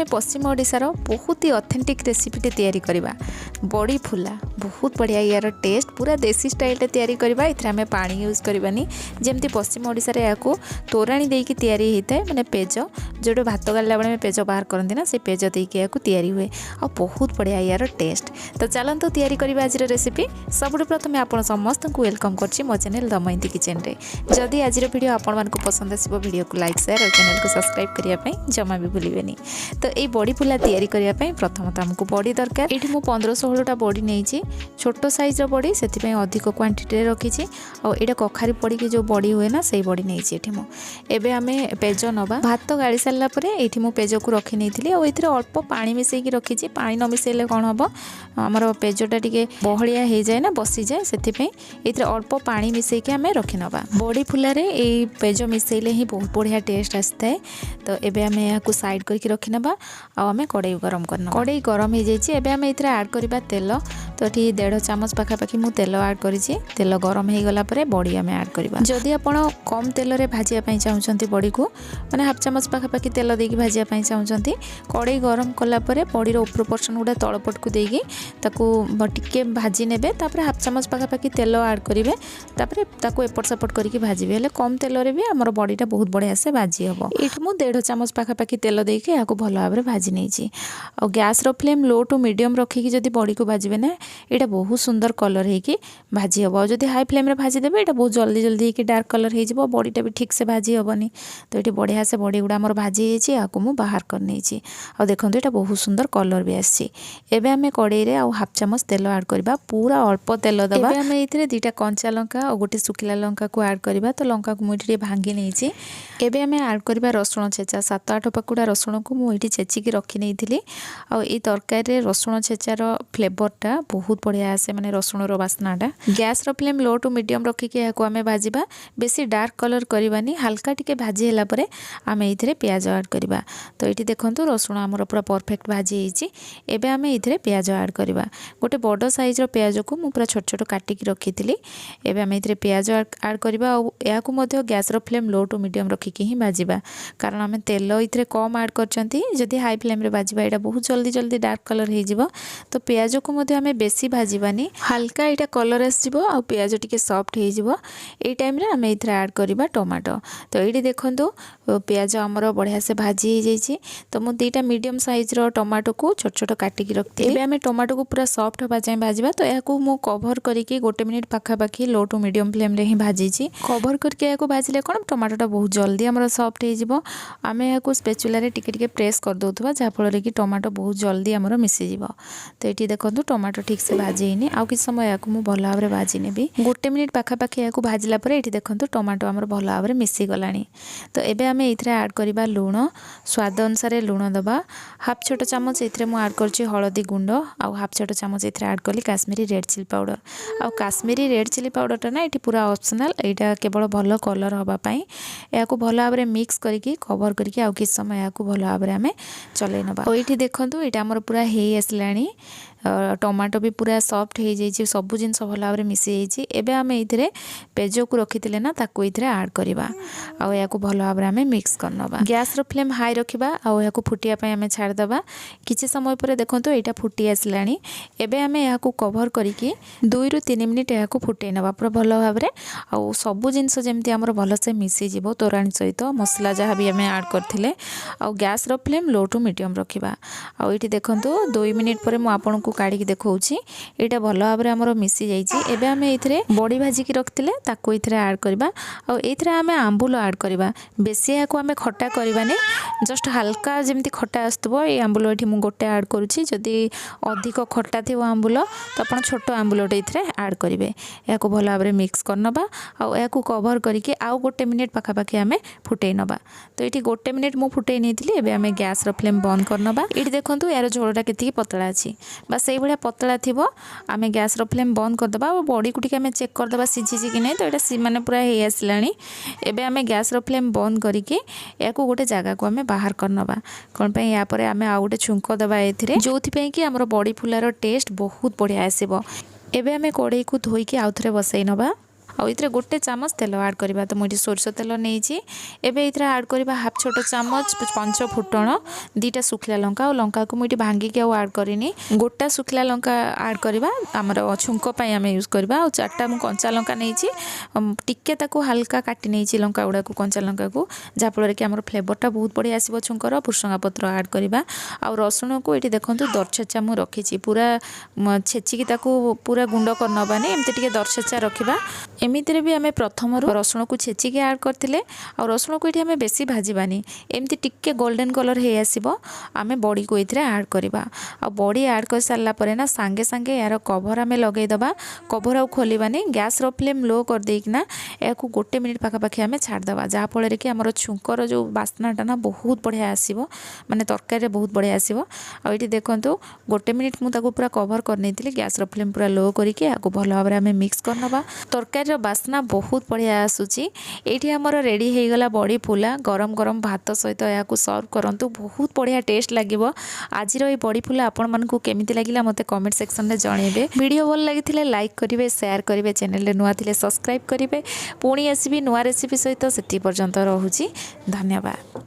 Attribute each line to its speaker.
Speaker 1: आम पश्चिम ओडिशार बहुत ही ऑथेंटिक रेसिपीटे तैयारी करवा बड़ी फुला बहुत बढ़िया यार टेस्ट पूरा देसी स्टाइल तैयारी करवा। इथे आम पानी यूज करवानी जमती पश्चिम ओडिशा रे याकू तोराणी देकी तैयारी होता है माने पेज जो भात गाला बेले पेज बाहर करती ना से पेज देकी याकू तैयारी हुए आ बहुत बढ़िया यार टेस्ट। तो चलते तैयारी करवा आज रेसिपी। सबुठ प्रथम आपण समस्त को वेलकम करछि मो चैनल दमयंती किचन रे। जदि आज वीडियो आपण मानकु पसंद आसीबो वीडियो को लाइक शेयर और चैनल को सब्सक्राइब करिया पई जमा भी भूलिबेनी। तो ये बड़ी फुला तैयारी करिया पई प्रथम तो हमको बड़ी दरकार। एठी मु 15-16टा बड़ी नेइछि छोटो साइज रो बड़ी सेति पई अधिक क्वांटिटी रे रखिछि और एटा कखारी पड़ी के जो बड़ी हुए ना सेही बड़ी नेइछि। एठी मु एबे हमें पेज नबा भात गाली सारला परे एठी मु पेज को रखि नेइथिली और एथिरे अल्प पानी मिसेई कि रखिछि। पानी न मिसेले कोन हबो हमर पेजटा टिके बहलिया हे जाय ना बसी जाय सेति पई एथिरे अल्प पानी मिसेई कि हमें रखि नबा। बड़ी फुला रे ए पेज मिसेइले ही बहुत बढ़िया टेस्ट आस्ताय। तो एबे हमें याकू साइड करके रखि नबा आ हमें कड़ाई गरम करना। कड़ाई गरम हो जाइए एबे हमें इथरे ऐड करबा तेल। तो ये 1.5 चामच पाखापाखि मु तेल ऐड करिछि। तेल गरम हो गला परे बड़ी हमें ऐड करबा। जदि आपण कम तेल रे भाजिया पई चाहुचंती बड़ी को माने हाफ चामच पाखापाखि तेल देकी भाजिया पई चाहुचंती कड़ाई गरम कला परे बड़ी रो ऊपर पोर्शन गुडा तळ पट को देकी ताकू टिके भाजी नेबे। तापरे हाफ चामच पाखापाखि तेल ऐड करिवे तापरे ताकू एपट सपट करके भाजिबे। हेले कम तेल रे भी हमर बड़ीटा बहुत बढ़िया से भाजी हबो। एठी मु 1.5 चामच पाखापाखि तेल देकी याकू भलो भाबरे भाजी नेछि और गैस रो फ्लेम लो टू मीडियम रखिकी जदि बड़ी को भाजिबे ना एटा बहुत सुंदर कलर हेकी भाजी हबो। जदि हाई फ्लेम रे भाजी देबे एटा बहुत जल्दी जल्दी हेकी डार्क कलर हे जिवो बड़ीटा भी ठीक से भाजी हबनी। तो एठी बढ़िया से बड़ी गुडा हमर भाजी हेछि याकू मु बाहर कर नेछि और देखंतु एटा बहुत सुंदर कलर भी आछि। एबे हमें कड़ाई रे और हाफ चामच तेल ऐड करबा पूरा अल्प तेल दबा। एबे हमें इथरे 2टा कंचा लंका और गोटे सुखिला लंका को ऐड करबा। तो लंका को मु इठी भांगी नेछि। एबे हमें ऐड करबा रसुण छेचा 7-8 पकुड़ा रसुण को मु इठी छेची की रखी नेइथिली और ए तरकारी रे रसुण छेचार फ्लेवरटा बहुत बढ़िया आसे माने रसुण रो वासनाटा। गैस रो फ्लेम लो टू मीडियम रखी के याको हमें भाजिबा। बेसी डार्क कलर करबानी हल्का टिके भाजी हैला परे हमें इथरे प्याज ऐड करबा। तो एठी देखंतु रसुण हमर पूरा परफेक्ट भाजी हेछि। एबे हमें इथरे प्याज ऐड करबा। गोटे बड़ साइज रो प्याज को मु पूरा छोट छोट काटी की रखिथिली। एबे हमें इथरे प्याज ऐड करबा और याको मध्य गैस रो फ्लेम लो टू मीडियम रखी के ही भाजिबा कारण हमें तेल इथरे कम ऐड करचंती। जदि हाई फ्लेम रे भाजिबा एटा बहुत जल्दी जल्दी डार्क कलर हे जिवो। तो प्याज को मध्य हमें बेसी भाजिबानी हल्का एटा कलर आस जिवो और प्याज टिके सॉफ्ट हे जिवो। ए टाइम रे हमें इथरे ऐड करबा टमाटो। तो एठी देखंतु प्याज हमर बढ़िया से भाजी हे जाइछि। तो मु 2टा मीडियम साइज रो टमाटो को छोट छोट काटी की रखती। एबे हमें टमाटो को पूरा सॉफ्ट होबा चाहि भाजिबा। तो याकू मु कवर करिके 1 मिनिट पाखापाखि लो टू मीडियम फ्लेम रे ही भाजीछि। कवर करके याकू भाजिले कोन टमाटोटा बहुत जल्दी हमर सॉफ्ट हे जिवो। आमे याकू स्पैचुला रे टिके टिके प्रेस कर दोथबा जा फल रे कि टमाटो बहुत जल्दी हमर मिसि जिवो। तो एठी देखंतु टमाटो ठीक से भाजी हेनी आउ कि समय याकू मु भलो भाबरे भाजी नेबी। 1 मिनिट पाखापाखि याकू भाजिला परे एठी देखंतु टमाटो हमर भलो भाबरे मिसि गलानी। तो एबे हमें इथरे ऐड करबा लूण स्वाद अनुसार लूण दबा। हाफ छोट चामच इथरे मु ऐड करछि हळदी गुंड आउ हाफ छोट चामच इथरे ऐड करली काश्मीरी रेड चिली पाउडर। आउ काश्मीरी रेड चिली पाउडरटा ना एठी पूरा ऑप्शनल एटा केवल भलो कलर होबा पई याकू भलो भाबरे मिक्स करके कवर करके आउ कि समय याकू भलो भाबरे हमें चलै नबा। और एठी देखंतु एटा हमर पूरा हे आसलानी टमाटो भी पूरा सॉफ्ट हो जाइए सबू जिनस भल भाव मिसी जाइए। एबे हमें इथरे पेज को रखी ना ताकू इथरे ऐड करबा आउ याकू भल भाव हमें मिक्स करनबा। गैस रो फ्लेम हाई रखिबा आउ याकू फुटिया पई हमें छाड़ दबा। किछि समय पर देखंतु एटा फुटी आसलानी। एबे हमें याकू कवर करके 2 ରୁ 3 मिनिट याकू फुटे नबा पूरा भल भाव रे आउ सबू जिनस जेमति हमर भल से मिसी जिवो तोराणी सहित मसला जहाँ भी हमें ऐड करथिले। आउ गैस रो फ्लेम लो टू मीडियम रखिबा। आउ एठी देखंतु 2 मिनिट पर मु आपन को काढ़ी देखौछि एटा भलो भाबरे हमर मिसी जाइछि। एबे हमें इथरे बड़ी भाजी की रखथिले ताको इथरे ऐड करबा और इथरे हमें आंबुल ऐड करबा। बेसी याको हमें खट्टा करबानी जस्ट हल्का जेमति खट्टा आस्तबो ए आंबुल एठी मु गोटे ऐड करूछि। जदि अधिक खट्टा थिबो आंबुल तो आपण छोट आंबुलटे इथरे ऐड करिवे। याको भलो भाबरे मिक्स करनबा और याको कवर करके आउ 1 मिनिट पाखापाखि हमें फुटै नबा। तो एठी 1 मिनिट मु फुटै नेथिली। एबे हमें गैस रो फ्लेम बंद करनबा। एठी देखंतु यार झोलटा केति पतला अछि बस से भाया पतला थी आम गैस रो फ्लेम बंद करदे और बड़ी को आम चेक करदे सीझी कि नहीं। तो ये माने पूरा हो आसला। एबे आम गैस रो फ्लेम बंद करके या गोटे जगह को आम बाहर करनबा कौन यापर आम आ गोटे छुंक दबा ए जो कि आम बड़ी फुलार टेस्ट बहुत बढ़िया आसब। एबे आम कड़ाई को धोईकी आउ थे बसई नबा ଆଉ ଏଥିରେ ଗୋଟେ ଚାମଚ ତେଲ ଆଡ଼୍ କରିବା। ତ ମୁଁ ଏଠି ସୋରିଷ ତେଲ ନେଇଛି। ଏବେ ଏଥିରେ ଆଡ଼୍ କରିବା ହାଫ୍ ଛୋଟ ଚାମଚ ପଞ୍ଚ ଫୁଟଣ, 2ଟା ଶୁଖିଲା ଲଙ୍କା ଆଉ ଲଙ୍କାକୁ ମୁଁ ଏଠି ଭାଙ୍ଗିକି ଆଉ ଆଡ଼୍ କରିନି। ଗୋଟା ଶୁଖିଲା ଲଙ୍କା ଆଡ଼୍ କରିବା, ଆମର ଛୁଙ୍କ ପାଇଁ ଆମେ ୟୁଜ୍ କରିବା। ଆଉ 4ଟା ମୁଁ କଞ୍ଚା ଲଙ୍କା ନେଇଛି, ଟିକେ ତାକୁ ହାଲକା କାଟି ନେଇଛି ଲଙ୍କା ଗୁଡ଼ାକୁ, କଞ୍ଚା ଲଙ୍କାକୁ, ଯାହାଫଳରେ କି ଆମର ଫ୍ଲେଭରଟା ବହୁତ ବଢ଼ିଆ ଆସିବ ଛୁଙ୍କର। ଭୃସଙ୍ଗା ପତ୍ର ଆଡ଼୍ କରିବା। ଆଉ ରସୁଣକୁ ଏଠି ଦେଖନ୍ତୁ ଦରଛେଚା ମୁଁ ରଖିଛି, ପୁରା ଛେଚିକି ତାକୁ ପୁରା ଗୁଣ୍ଡ କରିନେବାନି, ଏମିତି ଟିକେ ଦରଛେଚା ରଖିବା। ଏମିତିରେ ବି ଆମେ ପ୍ରଥମରୁ ରସୁଣକୁ ଛେଚିକି ଆଡ଼୍ କରିଥିଲେ। ଆଉ ରସୁଣକୁ ଏଠି ଆମେ ବେଶୀ ଭାଜିବାନି, ଏମିତି ଟିକେ ଗୋଲ୍ଡେନ୍ କଲର୍ ହେଇ ଆସିବ ଆମେ ବଡ଼ିକୁ ଏଥିରେ ଆଡ଼୍ କରିବା। ଆଉ ବଡ଼ି ଆଡ଼୍ କରିସାରିଲା ପରେ ନା ସାଙ୍ଗେ ସାଙ୍ଗେ ଏହାର କଭର୍ ଆମେ ଲଗାଇଦେବା। କଭର୍ ଆଉ ଖୋଲିବାନି, ଗ୍ୟାସ୍ର ଫ୍ଲେମ୍ लो କରିଦେଇକିନା ଏହାକୁ 1 ମିନିଟ୍ ପାଖାପାଖି ଆମେ ଛାଡ଼ିଦେବା, ଯାହାଫଳରେ କି ଆମର ଛୁଙ୍କର ଯେଉଁ ବାସ୍ନାଟା ନା ବହୁତ ବଢ଼ିଆ ଆସିବ, ମାନେ ତରକାରୀରେ ବହୁତ ବଢ଼ିଆ ଆସିବ। ଆଉ ଏଠି ଦେଖନ୍ତୁ 1 ମିନିଟ୍ ମୁଁ ତାକୁ ପୁରା କଭର୍ କରିନେଇଥିଲି, ଗ୍ୟାସ୍ର ଫ୍ଲେମ୍ ପୁରା ଲୋ କରିକି ଏହାକୁ ଭଲ ଭାବରେ ଆମେ ମିକ୍ସ କରିନେବା। ତରକାରୀର ବାସ୍ନା ବହୁତ ବଢ଼ିଆ ଆସୁଛି। ଏଇଠି ଆମର ରେଡ଼ି ହେଇଗଲା ବଡ଼ି ଫୁଲା। ଗରମ ଗରମ ଭାତ ସହିତ ଏହାକୁ ସର୍ଭ କରନ୍ତୁ, ବହୁତ ବଢ଼ିଆ ଟେଷ୍ଟ ଲାଗିବ। ଆଜିର এই ବଡ଼ି ଫୁଲା ଆପଣମାନଙ୍କୁ କେମିତି ଲାଗିଲା ମୋତେ କମେଣ୍ଟ ସେକ୍ସନରେ ଜଣାଇବେ। ଭିଡ଼ିଓ ଭଲ ଲାଗିଥିଲେ ଲାଇକ୍ କରିବେ, ସେୟାର କରିବେ, ଚ୍ୟାନେଲରେ ନୂଆ ଥିଲେ ସବସ୍କ୍ରାଇବ୍ କରିବେ। ପୁଣି ଆସିବି ନୂଆ ରେସିପି ସହିତ, ସେତିକି ପର୍ଯ୍ୟନ୍ତ ରହୁଛି। ଧନ୍ୟବାଦ।